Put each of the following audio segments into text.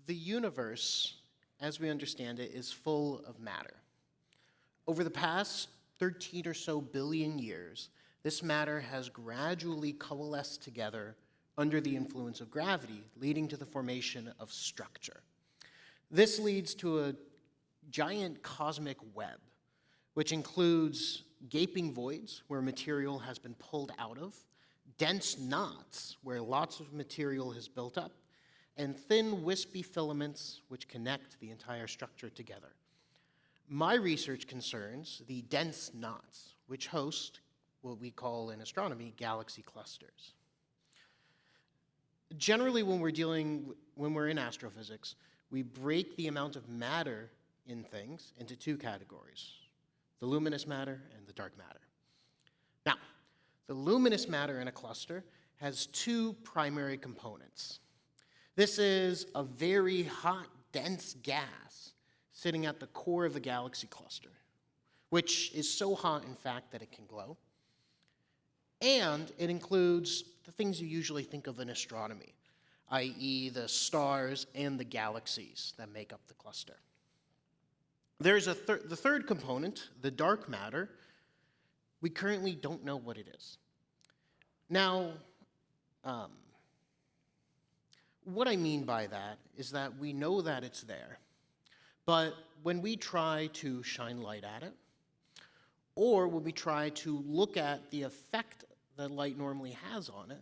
The universe, as we understand it, is full of matter. Over the past 13 or so billion years, this matter has gradually coalesced together under the influence of gravity, leading to the formation of structure. This leads to a giant cosmic web, which includes gaping voids where material has been pulled out of, dense knots where lots of material has built up, and thin, wispy filaments which connect the entire structure together. My research concerns the dense knots, which host what we call in astronomy galaxy clusters. Generally, when we're in astrophysics, we break the amount of matter in things into two categories: the luminous matter and the dark matter. Now, the luminous matter in a cluster has two primary components. This is a very hot, dense gas sitting at the core of the galaxy cluster, which is so hot, in fact, that it can glow. And it includes the things you usually think of in astronomy, i.e. the stars and the galaxies that make up the cluster. There's the third component, the dark matter. We currently don't know what it is. Now, what I mean by that is that we know that it's there, but when we try to shine light at it, or when we try to look at the effect that light normally has on it,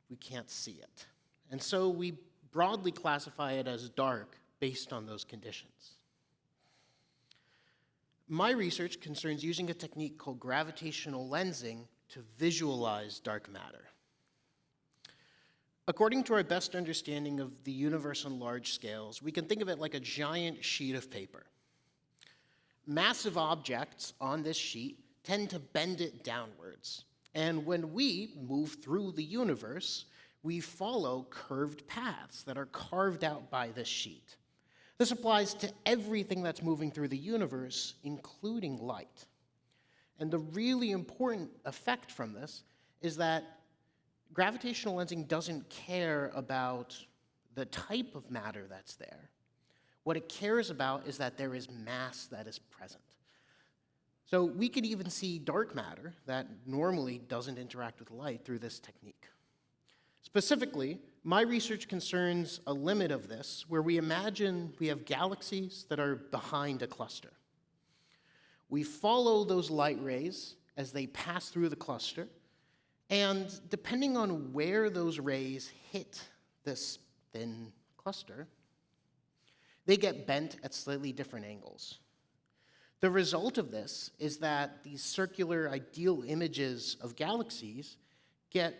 we can't see it. And so we broadly classify it as dark based on those conditions. My research concerns using a technique called gravitational lensing to visualize dark matter. According to our best understanding of the universe on large scales, we can think of it like a giant sheet of paper. Massive objects on this sheet tend to bend it downwards. And when we move through the universe, we follow curved paths that are carved out by this sheet. This applies to everything that's moving through the universe, including light. And the really important effect from this is that gravitational lensing doesn't care about the type of matter that's there. What it cares about is that there is mass that is present. So we could even see dark matter that normally doesn't interact with light through this technique. Specifically, my research concerns a limit of this where we imagine we have galaxies that are behind a cluster. We follow those light rays as they pass through the cluster, and depending on where those rays hit this thin cluster, they get bent at slightly different angles. The result of this is that these circular ideal images of galaxies get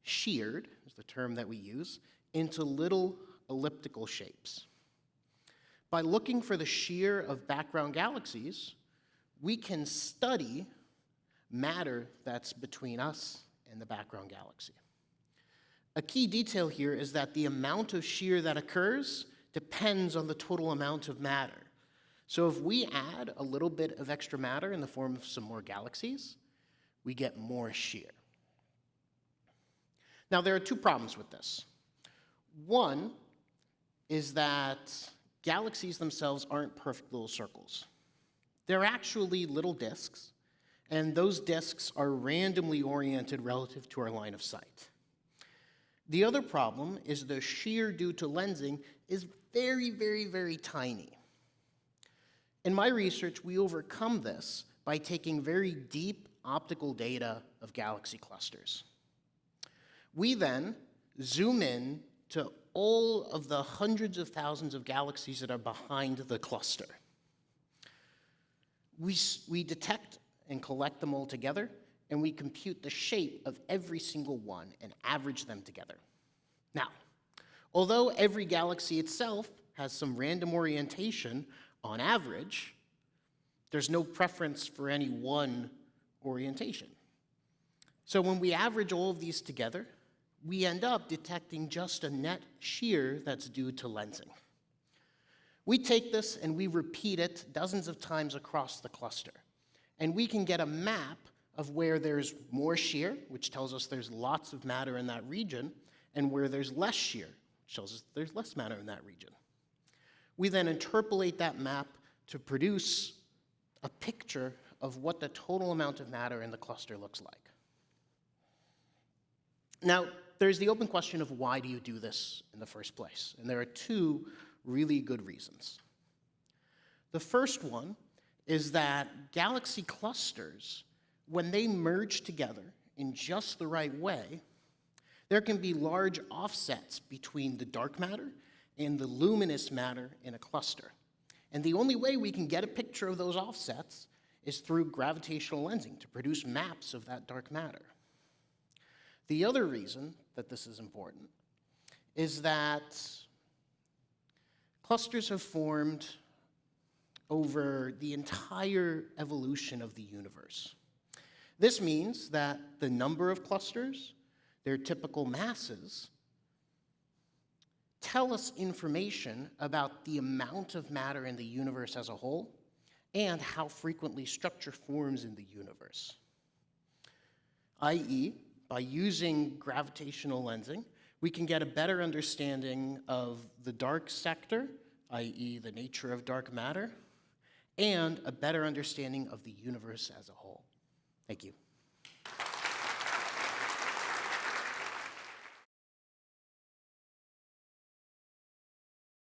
sheared, is the term that we use, into little elliptical shapes. By looking for the shear of background galaxies, we can study matter that's between us and the background galaxy. A key detail here is that the amount of shear that occurs depends on the total amount of matter. So if we add a little bit of extra matter in the form of some more galaxies, we get more shear. Now, there are two problems with this. One is that galaxies themselves aren't perfect little circles. They're actually little disks, and those disks are randomly oriented relative to our line of sight. The other problem is the shear due to lensing is very, very, very tiny. In my research, we overcome this by taking very deep optical data of galaxy clusters. We then zoom in to all of the hundreds of thousands of galaxies that are behind the cluster. We detect and collect them all together, and we compute the shape of every single one and average them together. Now, although every galaxy itself has some random orientation, on average, there's no preference for any one orientation. So when we average all of these together, we end up detecting just a net shear that's due to lensing. We take this and we repeat it dozens of times across the cluster, and we can get a map of where there's more shear, which tells us there's lots of matter in that region, and where there's less shear, which tells us there's less matter in that region. We then interpolate that map to produce a picture of what the total amount of matter in the cluster looks like. Now, there's the open question of why do you do this in the first place? And there are two really good reasons. The first one is that galaxy clusters, when they merge together in just the right way, there can be large offsets between the dark matter and the luminous matter in a cluster. And the only way we can get a picture of those offsets is through gravitational lensing to produce maps of that dark matter. The other reason that this is important is that clusters have formed over the entire evolution of the universe. This means that the number of clusters, their typical masses, tell us information about the amount of matter in the universe as a whole and how frequently structure forms in the universe. i.e., by using gravitational lensing, we can get a better understanding of the dark sector, i.e., the nature of dark matter, and a better understanding of the universe as a whole. Thank you.